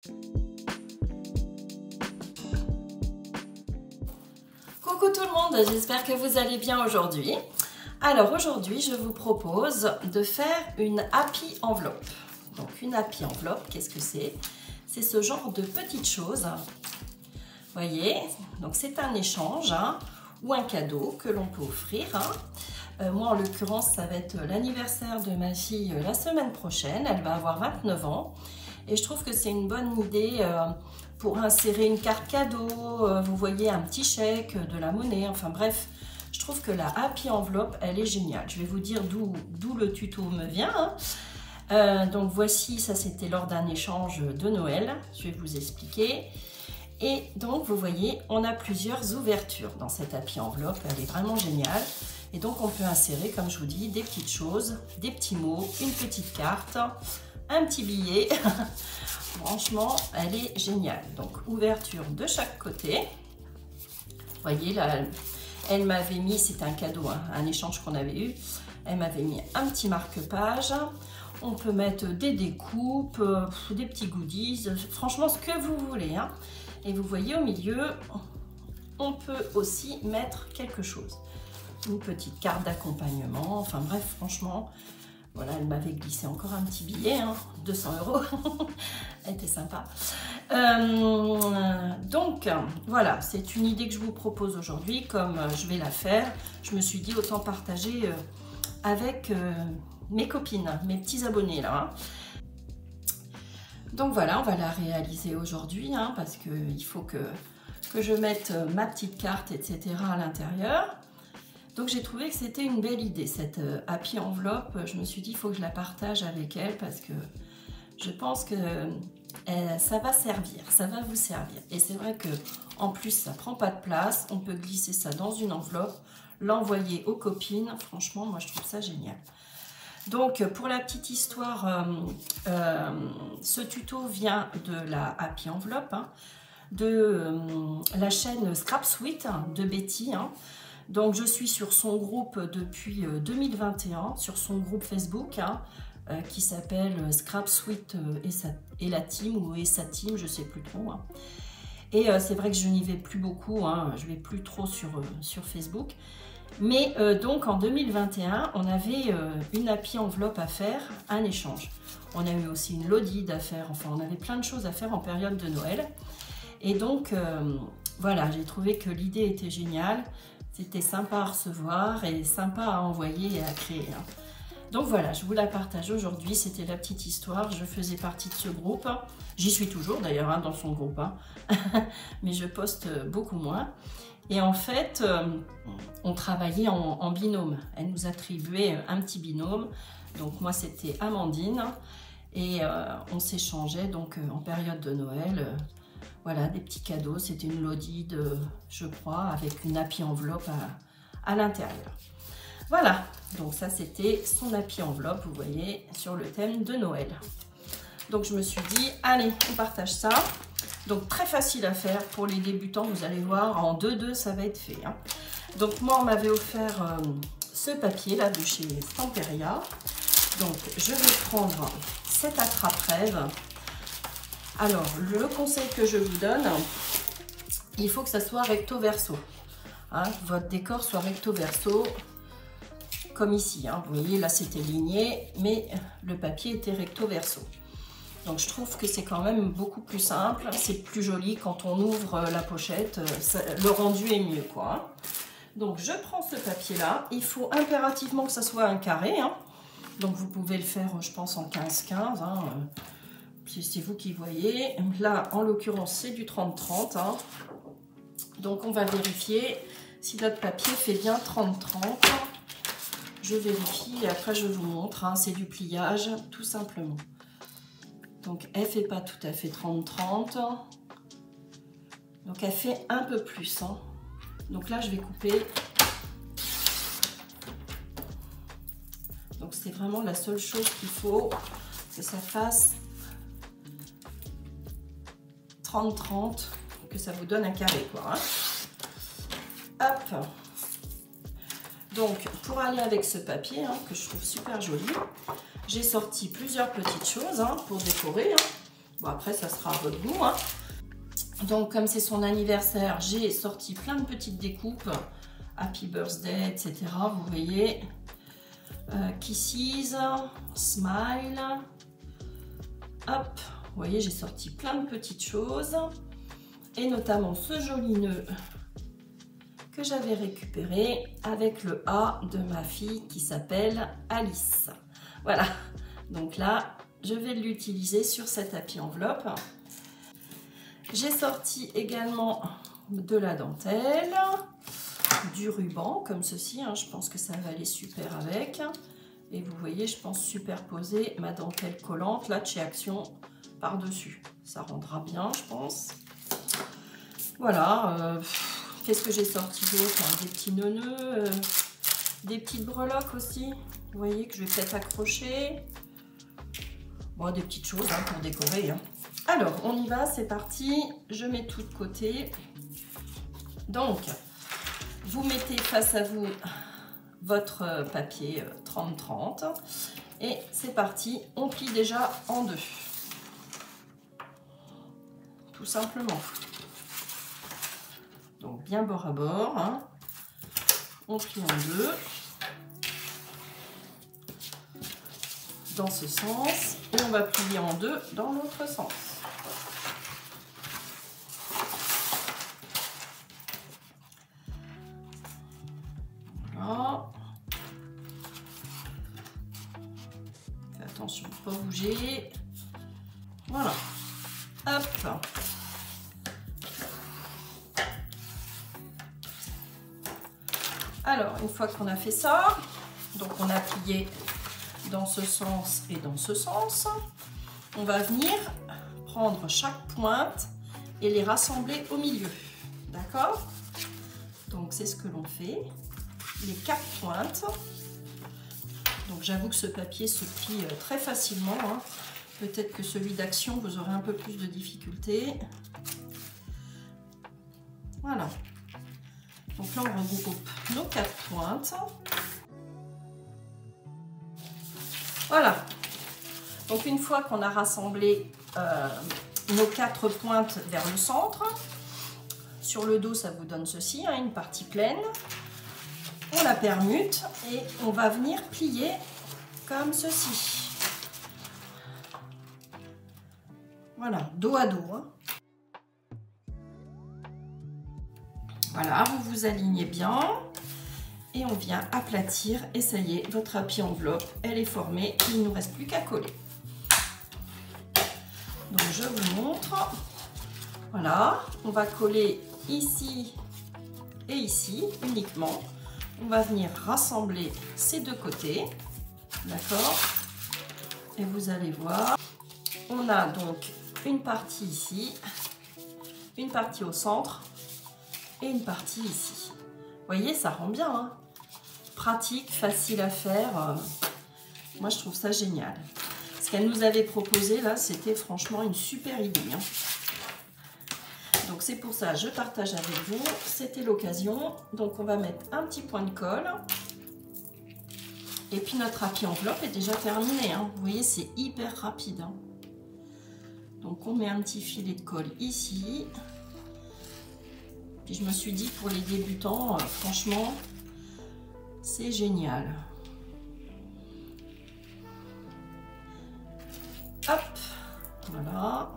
Coucou tout le monde, j'espère que vous allez bien aujourd'hui. Alors aujourd'hui, je vous propose de faire une happy enveloppe. Donc une happy enveloppe, qu'est-ce que c'est? C'est ce genre de petites choses. Vous voyez, donc c'est un échange ou un cadeau que l'on peut offrir. Moi en l'occurrence, ça va être l'anniversaire de ma fille la semaine prochaine. Elle va avoir 29 ans. Et je trouve que c'est une bonne idée pour insérer une carte cadeau, vous voyez, un petit chèque, de la monnaie, enfin bref. Je trouve que la happy enveloppe, elle est géniale. Je vais vous dire d'où le tuto me vient. Donc voici, ça c'était lors d'un échange de Noël. Je vais vous expliquer. Et donc vous voyez, on a plusieurs ouvertures dans cette happy enveloppe. Elle est vraiment géniale. Et donc on peut insérer, comme je vous dis, des petites choses, des petits mots, une petite carte, un petit billet. Franchement, elle est géniale. Donc, ouverture de chaque côté. Vous voyez, là, elle m'avait mis, c'était un cadeau, un échange qu'on avait eu. Elle m'avait mis un petit marque-page. On peut mettre des découpes, des petits goodies. Franchement, ce que vous voulez. Et vous voyez, au milieu, on peut aussi mettre quelque chose. Une petite carte d'accompagnement. Enfin bref, franchement... Voilà, elle m'avait glissé encore un petit billet, 200 €. Elle était sympa. Donc, voilà, c'est une idée que je vous propose aujourd'hui. Comme je vais la faire, je me suis dit autant partager avec mes copines, mes petits abonnés là. Donc voilà, on va la réaliser aujourd'hui parce qu'il faut que je mette ma petite carte, etc. à l'intérieur. Donc j'ai trouvé que c'était une belle idée, cette happy enveloppe. Je me suis dit, il faut que je la partage avec elle parce que je pense que ça va servir, ça va vous servir. Et c'est vrai que en plus, ça prend pas de place. On peut glisser ça dans une enveloppe, l'envoyer aux copines. Franchement, moi, je trouve ça génial. Donc, pour la petite histoire, ce tuto vient de la happy enveloppe, de la chaîne Scrap Sweet de Betty. Donc je suis sur son groupe depuis 2021, sur son groupe Facebook qui s'appelle Scrap Sweet et la team ou et sa team, je sais plus trop. Et c'est vrai que je n'y vais plus beaucoup, je vais plus trop sur Facebook. Mais donc en 2021, on avait une happy enveloppe à faire, un échange. On a eu aussi une Lodide à faire, enfin on avait plein de choses à faire en période de Noël. Et donc voilà, j'ai trouvé que l'idée était géniale. C'était sympa à recevoir et sympa à envoyer et à créer. Donc voilà, je vous la partage aujourd'hui. C'était la petite histoire. Je faisais partie de ce groupe. J'y suis toujours d'ailleurs dans son groupe. Mais je poste beaucoup moins. Et en fait, on travaillait en binôme. Elle nous attribuait un petit binôme. Donc moi, c'était Amandine. Et on s'échangeait donc en période de Noël. Voilà, des petits cadeaux. C'était une Lodide, je crois, avec une happy enveloppe à l'intérieur. Voilà, donc ça c'était son happy enveloppe, vous voyez, sur le thème de Noël. Donc je me suis dit, allez, on partage ça. Donc très facile à faire pour les débutants, vous allez voir, en 2-2 ça va être fait. Donc moi on m'avait offert ce papier là de chez Stamperia. Donc je vais prendre cet attrape-rêve. Alors, le conseil que je vous donne, il faut que ça soit recto verso. Votre décor soit recto verso, comme ici. Vous voyez, là c'était ligné, mais le papier était recto verso. Donc je trouve que c'est quand même beaucoup plus simple. C'est plus joli quand on ouvre la pochette. Le rendu est mieux, quoi. Donc je prends ce papier-là. Il faut impérativement que ça soit un carré. Donc vous pouvez le faire, je pense, en 15-15. C'est vous qui voyez. Là, en l'occurrence, c'est du 30-30. Donc, on va vérifier si notre papier fait bien 30-30. Je vérifie et après, je vous montre. C'est du pliage, tout simplement. Donc, elle ne fait pas tout à fait 30-30. Donc, elle fait un peu plus. Donc là, je vais couper. Donc, c'est vraiment la seule chose qu'il faut que ça fasse 30-30, que ça vous donne un carré, quoi. Hop. Donc, pour aller avec ce papier, que je trouve super joli, j'ai sorti plusieurs petites choses pour décorer. Bon, après, ça sera à votre goût, hein. Donc, comme c'est son anniversaire, j'ai sorti plein de petites découpes. Happy Birthday, etc. Vous voyez. Kisses, Smile. Hop, vous voyez, j'ai sorti plein de petites choses. Et notamment ce joli nœud que j'avais récupéré avec le A de ma fille qui s'appelle Alice. Voilà, donc là, je vais l'utiliser sur cette happy enveloppe. J'ai sorti également de la dentelle, du ruban comme ceci, hein, je pense que ça va aller super avec. Et vous voyez, je pense superposer ma dentelle collante là de chez Action par-dessus. Ça rendra bien, je pense. Voilà, qu'est-ce que j'ai sorti d'autre? Des petits nœuds, des petites breloques aussi. Vous voyez que je vais peut-être accrocher. Bon, des petites choses hein, pour décorer. Hein. Alors, on y va, c'est parti. Je mets tout de côté. Donc, vous mettez face à vous votre papier 30-30 et c'est parti, on plie déjà en deux, tout simplement. Donc bien bord à bord, hein. On plie en deux dans ce sens et on va plier en deux dans l'autre sens. Voilà. Fais attention de ne pas bouger. Voilà. Hop. Alors, une fois qu'on a fait ça, donc on a plié dans ce sens et dans ce sens, on va venir prendre chaque pointe et les rassembler au milieu. D'accord? Donc, c'est ce que l'on fait. Les 4 pointes. Donc, j'avoue que ce papier se plie très facilement. Hein. Peut-être que celui d'Action, vous aurez un peu plus de difficulté. Voilà. Donc là, on regroupe nos 4 pointes. Voilà. Donc, une fois qu'on a rassemblé nos 4 pointes vers le centre, sur le dos, ça vous donne ceci, hein, une partie pleine. On la permute et on va venir plier comme ceci. Voilà, dos à dos. Hein. Voilà, vous vous alignez bien et on vient aplatir et ça y est, votre happy enveloppe, elle est formée, il ne nous reste plus qu'à coller. Donc je vous montre. Voilà, on va coller ici et ici uniquement. On va venir rassembler ces deux côtés, d'accord? Et vous allez voir, on a donc une partie ici, une partie au centre et une partie ici. Vous voyez, ça rend bien, hein? Pratique, facile à faire. Moi, je trouve ça génial. Ce qu'elle nous avait proposé là, c'était franchement une super idée. Hein. Donc c'est pour ça, je partage avec vous, c'était l'occasion. Donc on va mettre un petit point de colle. Et puis notre happy enveloppe est déjà terminée. Hein. Vous voyez, c'est hyper rapide. Hein. Donc on met un petit filet de colle ici. Puis je me suis dit, pour les débutants, franchement, c'est génial. Hop, voilà.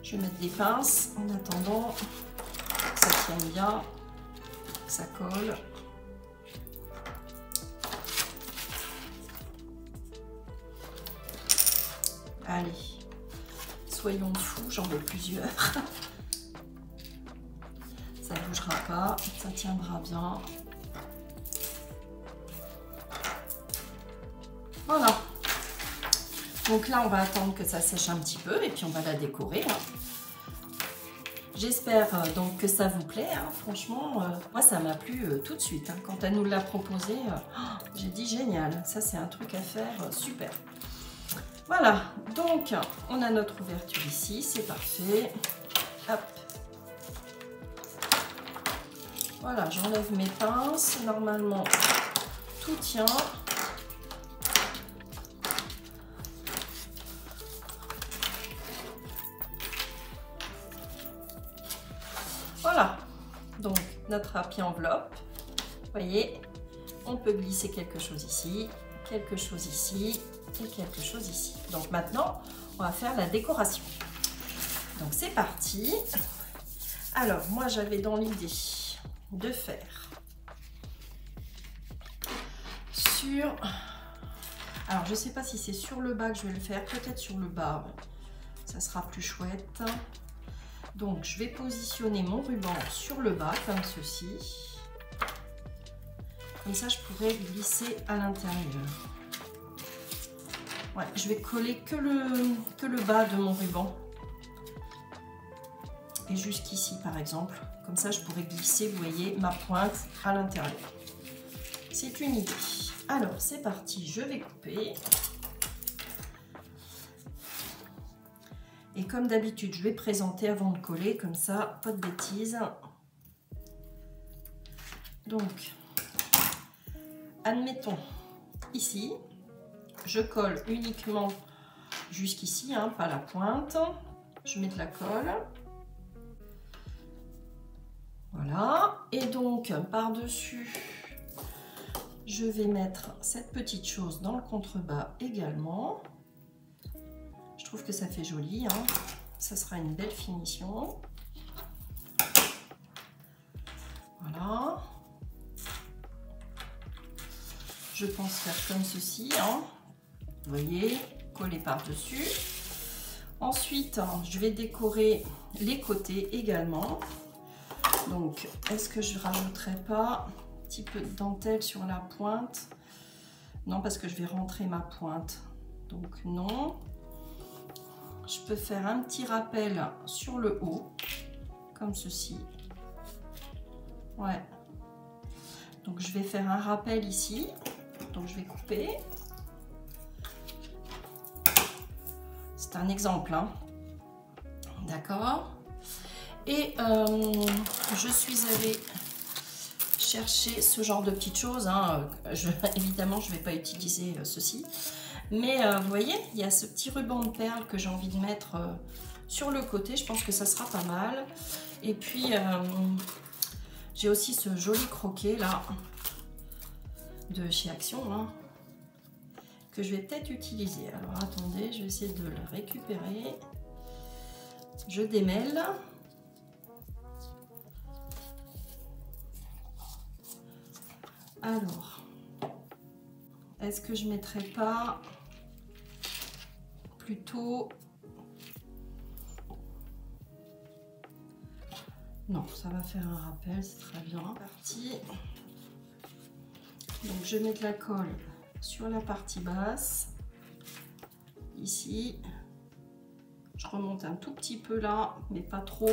Je vais mettre des pinces en attendant que ça tienne bien, que ça colle. Allez, soyons fous, j'en veux plusieurs. Ça ne bougera pas, ça tiendra bien. Voilà. Donc là, on va attendre que ça sèche un petit peu et puis on va la décorer. Hein. J'espère donc que ça vous plaît. Hein. Franchement, moi, ça m'a plu tout de suite. Hein. Quand elle nous l'a proposé, j'ai dit génial. Ça, c'est un truc à faire super. Voilà. Donc, on a notre ouverture ici. C'est parfait. Hop. Voilà, j'enlève mes pinces. Normalement, tout tient. Donc notre happy enveloppe, vous voyez, on peut glisser quelque chose ici, quelque chose ici et quelque chose ici. Donc maintenant, on va faire la décoration. Donc c'est parti. Alors moi j'avais dans l'idée de faire sur... Alors je sais pas si c'est sur le bas que je vais le faire, peut-être sur le bas, ça sera plus chouette. Donc je vais positionner mon ruban sur le bas comme ceci. Comme ça je pourrais glisser à l'intérieur. Ouais, je vais coller que le bas de mon ruban. Et jusqu'ici par exemple. Comme ça je pourrais glisser, vous voyez, ma pointe à l'intérieur. C'est une idée. Alors c'est parti, je vais couper. Et comme d'habitude, je vais présenter avant de coller, comme ça, pas de bêtises. Donc, admettons, ici, je colle uniquement jusqu'ici, hein, pas la pointe. Je mets de la colle. Voilà. Et donc, par-dessus, je vais mettre cette petite chose dans le contrebas également. Je trouve que ça fait joli, hein. Ça sera une belle finition. Voilà. Je pense faire comme ceci, hein. Vous voyez, coller par-dessus. Ensuite, je vais décorer les côtés également. Donc, est-ce que je rajouterai pas un petit peu de dentelle sur la pointe? Non, parce que je vais rentrer ma pointe. Donc, non. Je peux faire un petit rappel sur le haut, comme ceci. Ouais. Donc je vais faire un rappel ici. Donc je vais couper. C'est un exemple, hein. D'accord. Et je suis allée chercher ce genre de petites choses, hein. Évidemment, je ne vais pas utiliser ceci. Mais vous voyez, il y a ce petit ruban de perles que j'ai envie de mettre sur le côté. Je pense que ça sera pas mal. Et puis, j'ai aussi ce joli croquet là, de chez Action, hein, que je vais peut-être utiliser. Alors attendez, je vais essayer de le récupérer. Je démêle. Alors, est-ce que je ne mettrai pas plutôt... Non, ça va faire un rappel, c'est très bien. Parti. Donc je mets de la colle sur la partie basse, ici. Je remonte un tout petit peu là, mais pas trop,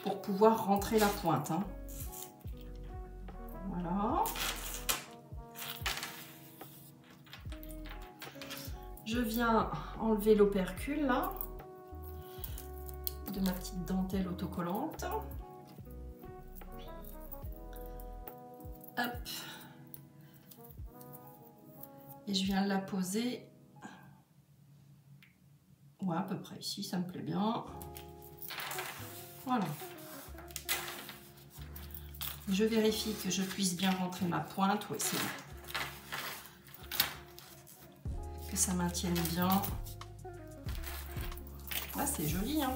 pour pouvoir rentrer la pointe, hein. Voilà. Je viens enlever l'opercule là, de ma petite dentelle autocollante. Hop. Et je viens la poser, ouais, à peu près ici, ça me plaît bien. Voilà. Je vérifie que je puisse bien rentrer ma pointe. Oui, c'est bon. Que ça maintienne bien. Ah, c'est joli, hein.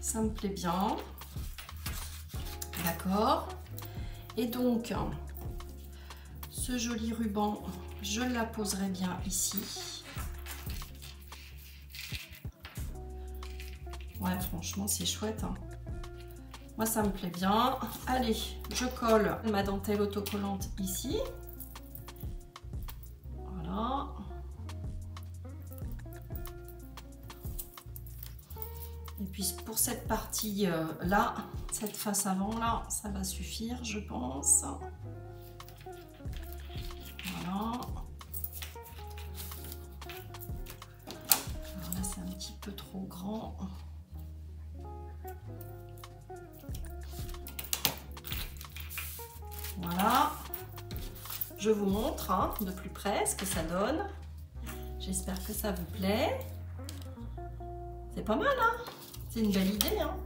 Ça me plaît bien. D'accord. Et donc, ce joli ruban, je la poserai bien ici. Ouais, franchement, c'est chouette, hein. Moi, ça me plaît bien. Allez, je colle ma dentelle autocollante ici. Voilà. Et puis, pour cette partie là, cette face avant là, ça va suffire, je pense. Voilà. Alors là, c'est un petit peu trop grand. Voilà, je vous montre, hein, de plus près ce que ça donne. J'espère que ça vous plaît. C'est pas mal, hein? C'est une belle idée, hein,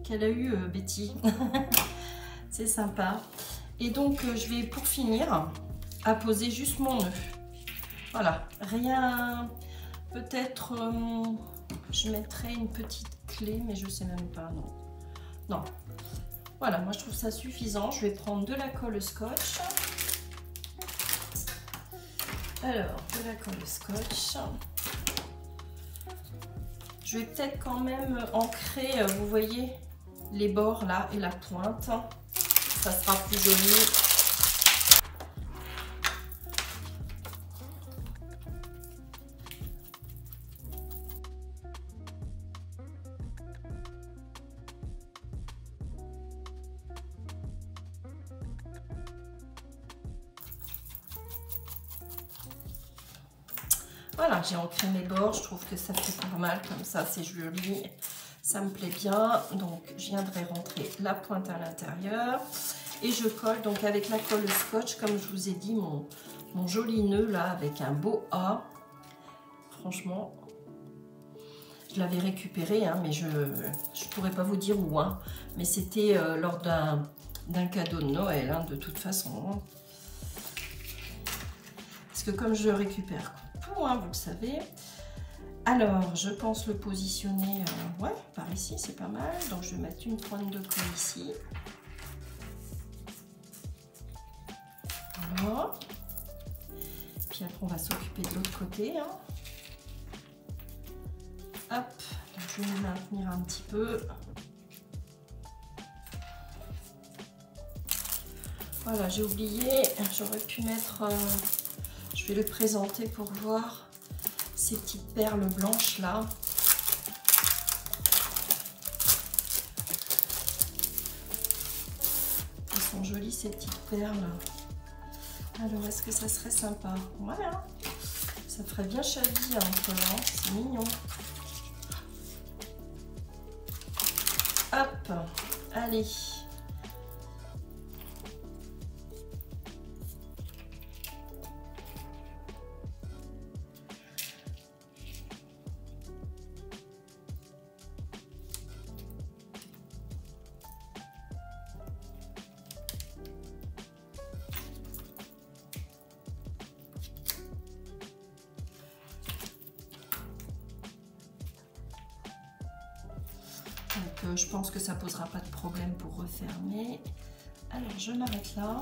qu'elle a eue, Betty. C'est sympa. Et donc, je vais, pour finir, apposer juste mon nœud. Voilà, rien... Peut-être, je mettrai une petite clé, mais je sais même pas, non. Non. Voilà, moi je trouve ça suffisant. Je vais prendre de la colle scotch. Alors, de la colle scotch. Je vais peut-être quand même ancrer, vous voyez, les bords là et la pointe. Ça sera plus joli. Voilà, j'ai ancré mes bords, je trouve que ça fait pas mal comme ça, c'est joli, ça me plaît bien. Donc je viendrai rentrer la pointe à l'intérieur et je colle donc avec la colle scotch, comme je vous ai dit, mon joli nœud là avec un beau A. Franchement, je l'avais récupéré, hein, mais je pourrais pas vous dire où, hein, mais c'était lors d'un cadeau de Noël, hein, de toute façon. Parce que comme je récupère tout, hein, vous le savez. Alors, je pense le positionner, ouais, par ici, c'est pas mal. Donc, je vais mettre une pointe de colle ici. Voilà. Puis après, on va s'occuper de l'autre côté. Hein. Hop, donc, je vais me maintenir un petit peu. Voilà, j'ai oublié, j'aurais pu mettre... je vais le présenter pour voir ces petites perles blanches là. Elles sont jolies ces petites perles. Alors est-ce que ça serait sympa? Voilà, ça ferait bien chaville entre là, c'est mignon. Hop, allez. Donc je pense que ça posera pas de problème pour refermer. Alors je m'arrête là.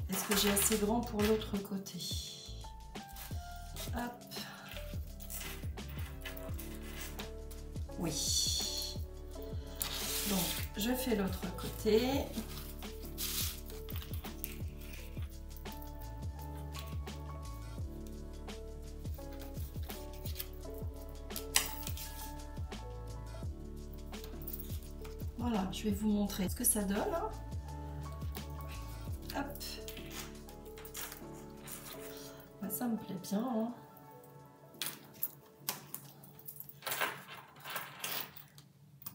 Est-ce que j'ai assez grand pour l'autre côté? Hop. Oui. Donc je fais l'autre côté. Voilà, je vais vous montrer ce que ça donne. Hop. Bah, ça me plaît bien. Hein.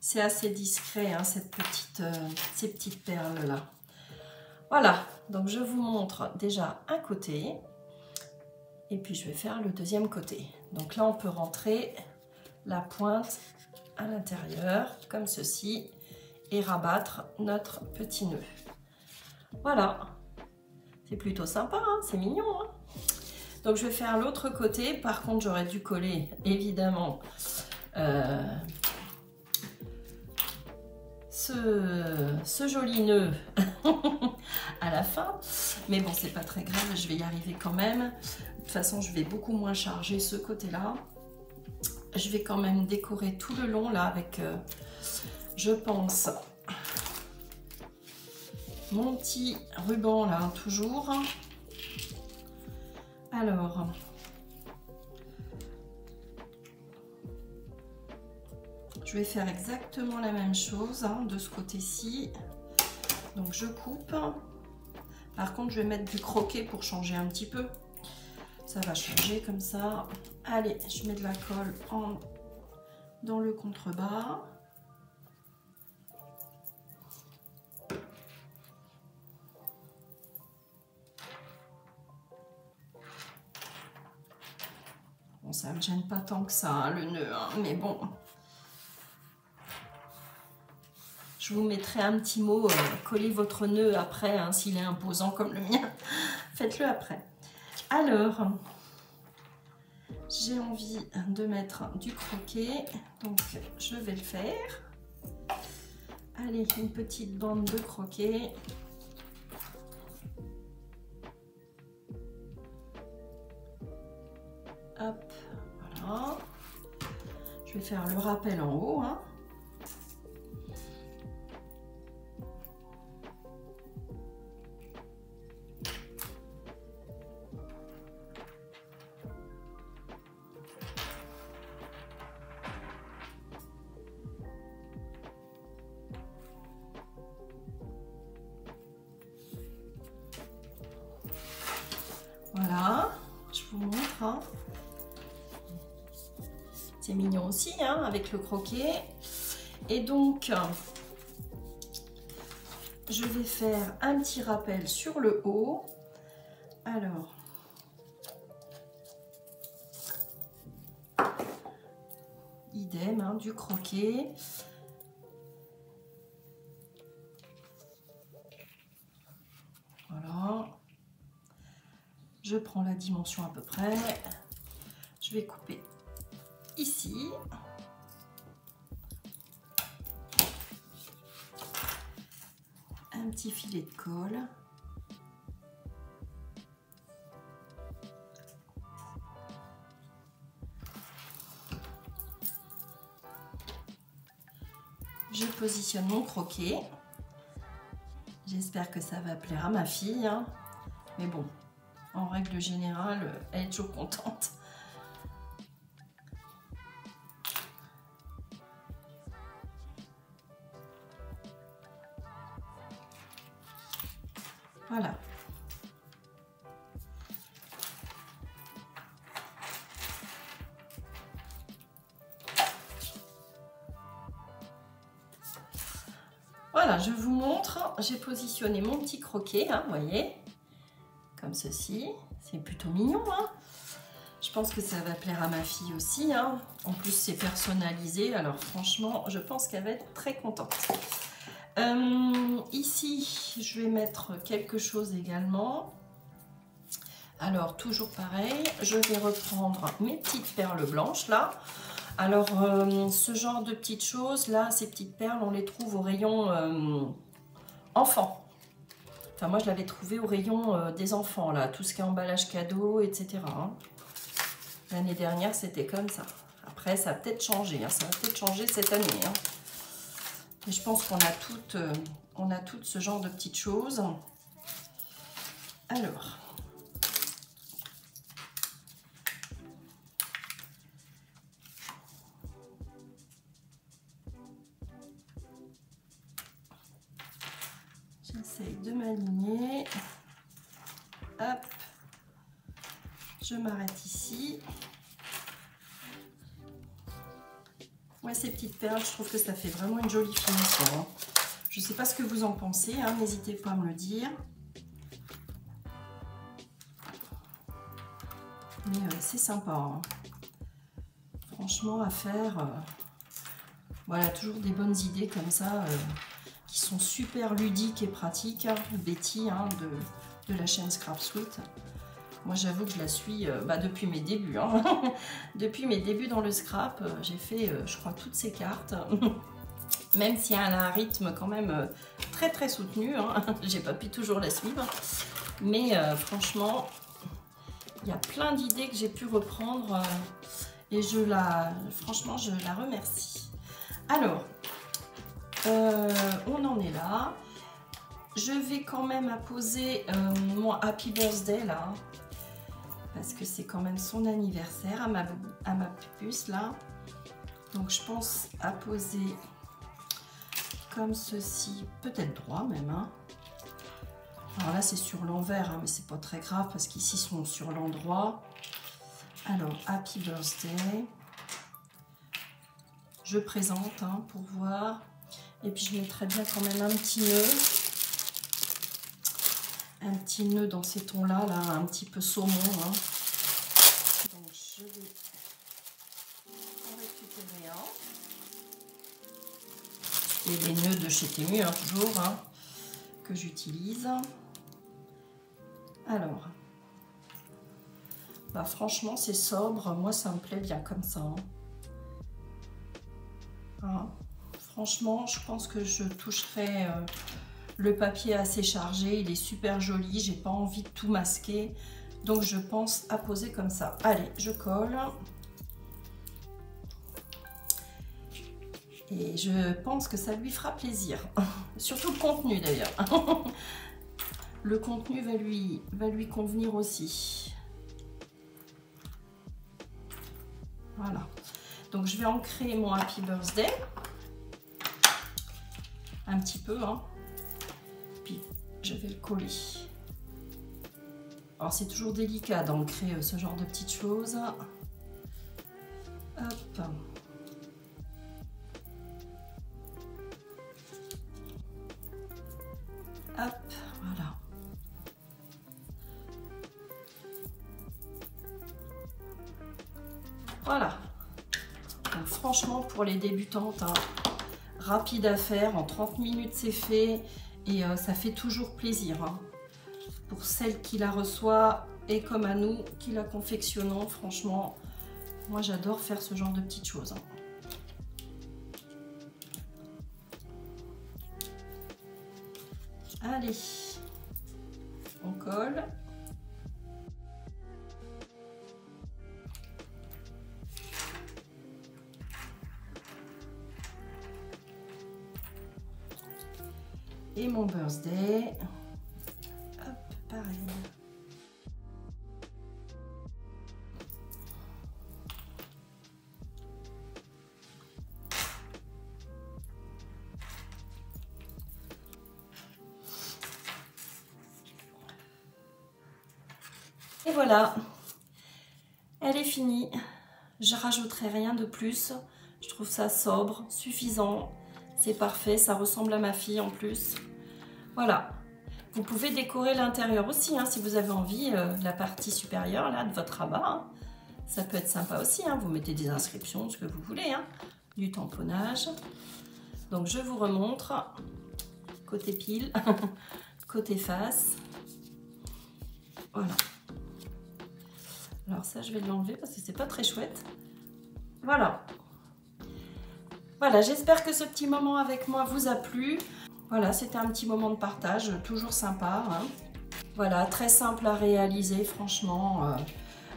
C'est assez discret, hein, ces petites perles là. Voilà, donc je vous montre déjà un côté. Et puis je vais faire le deuxième côté. Donc là, on peut rentrer la pointe à l'intérieur, comme ceci. Et rabattre notre petit nœud. Voilà, c'est plutôt sympa, hein, c'est mignon. Hein. Donc je vais faire l'autre côté. Par contre, j'aurais dû coller évidemment ce joli nœud à la fin. Mais bon, c'est pas très grave, je vais y arriver quand même. De toute façon, je vais beaucoup moins charger ce côté-là. Je vais quand même décorer tout le long là avec... je pense mon petit ruban là, toujours. Alors, je vais faire exactement la même chose hein, de ce côté-ci. Donc je coupe. Par contre, je vais mettre du croquet pour changer un petit peu. Ça va changer comme ça. Allez, je mets de la colle dans le contrebas. Bon, ça ne me gêne pas tant que ça, hein, le nœud, hein, mais bon. Je vous mettrai un petit mot, collez votre nœud après, hein, s'il est imposant comme le mien. Faites-le après. Alors, j'ai envie de mettre du croquet, donc je vais le faire. Allez, une petite bande de croquet. Hop, voilà. Je vais faire le rappel en haut, hein. Voilà, je vous montre. Hein. C'est mignon aussi, hein, avec le croquet. Et donc, je vais faire un petit rappel sur le haut. Alors, idem, hein, du croquet. Voilà. Je prends la dimension à peu près. Je vais couper ici. Un petit filet de colle. Je positionne mon croquet. J'espère que ça va plaire à ma fille, hein. Mais bon, en règle générale, elle est toujours contente. Voilà. Voilà, je vous montre, j'ai positionné mon petit croquet, hein, vous voyez, comme ceci. C'est plutôt mignon, hein. Je pense que ça va plaire à ma fille aussi, hein. En plus, c'est personnalisé, alors franchement, je pense qu'elle va être très contente. Ici, je vais mettre quelque chose également. Alors, toujours pareil, je vais reprendre mes petites perles blanches, là. Alors, ce genre de petites choses, là, ces petites perles, on les trouve au rayon enfants. Enfin, moi, je l'avais trouvé au rayon des enfants, là, tout ce qui est emballage cadeau, etc. Hein. L'année dernière, c'était comme ça. Après, ça a peut-être changé, hein. Ça va peut-être changer cette année. Hein. Et je pense qu'on a toutes ce genre de petites choses. Alors... J'essaye de m'aligner. Hop. Je m'arrête ici. Ouais, ces petites perles, je trouve que ça fait vraiment une jolie finition. Hein. Je ne sais pas ce que vous en pensez, hein, n'hésitez pas à me le dire. Mais c'est sympa. Hein. Franchement, à faire. Voilà, toujours des bonnes idées comme ça. Qui sont super ludiques et pratiques. Hein. Betty, hein, de la chaîne Scrap Sweet. Moi, j'avoue que je la suis depuis mes débuts. Hein. Depuis mes débuts dans le scrap, j'ai fait, je crois, toutes ces cartes. Même si elle a un rythme quand même très très soutenu. Hein. J'ai pas pu toujours la suivre. Mais franchement, il y a plein d'idées que j'ai pu reprendre. Et franchement, je la remercie. Alors, on en est là. Je vais quand même apposer mon Happy Birthday là. Parce que c'est quand même son anniversaire à ma puce là. Donc je pense à poser comme ceci, peut-être droit même. Hein. Alors là c'est sur l'envers, hein, mais c'est pas très grave parce qu'ici ils sont sur l'endroit. Alors Happy Birthday. Je présente hein, pour voir. Et puis je mettrai bien quand même un petit nœud. Un petit nœud dans ces tons là, un petit peu saumon. Hein. Donc je vais Et les nœuds de chez Temu, hein, toujours, hein, que j'utilise. Alors, bah franchement, c'est sobre. Moi, ça me plaît bien comme ça. Hein. Hein. Franchement, je pense que je toucherai le papier assez chargé. Il est super joli. J'ai pas envie de tout masquer. Donc, je pense à poser comme ça. Allez, je colle. Et je pense que ça lui fera plaisir. Surtout le contenu d'ailleurs. Le contenu va lui convenir aussi. Voilà. Donc je vais ancrer mon Happy Birthday. Un petit peu. Hein. Puis je vais le coller. Alors c'est toujours délicat d'ancrer ce genre de petites choses. Hop. Hop, voilà. Voilà. Donc, franchement, pour les débutantes, hein, rapide à faire. En 30 minutes, c'est fait. Et ça fait toujours plaisir. Hein. Pour celles qui la reçoivent et comme à nous qui la confectionnons, franchement, moi, j'adore faire ce genre de petites choses. Hein. Allez, on colle. Et mon birthday. Hop, pareil. Et voilà, elle est finie. Je rajouterai rien de plus. Je trouve ça sobre, suffisant. C'est parfait, ça ressemble à ma fille en plus. Voilà. Vous pouvez décorer l'intérieur aussi, hein, si vous avez envie, la partie supérieure là, de votre rabat. Hein. Ça peut être sympa aussi. Hein. Vous mettez des inscriptions, ce que vous voulez. Hein. Du tamponnage. Donc je vous remontre. Côté pile, côté face. Voilà. Alors ça, je vais l'enlever parce que c'est pas très chouette. Voilà. Voilà, j'espère que ce petit moment avec moi vous a plu. Voilà, c'était un petit moment de partage, toujours sympa. Hein. Voilà, très simple à réaliser, franchement.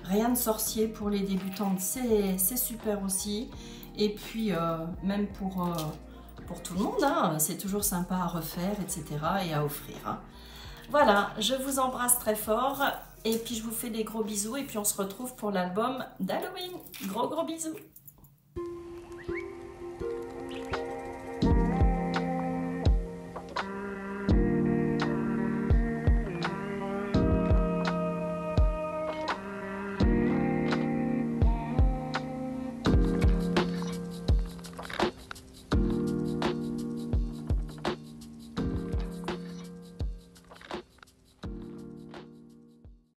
Rien de sorcier pour les débutantes, c'est super aussi. Et puis, même pour tout le monde, hein, c'est toujours sympa à refaire, etc. et à offrir. Hein. Voilà, je vous embrasse très fort. Et puis, je vous fais des gros bisous. Et puis, on se retrouve pour l'album d'Halloween. Gros bisous.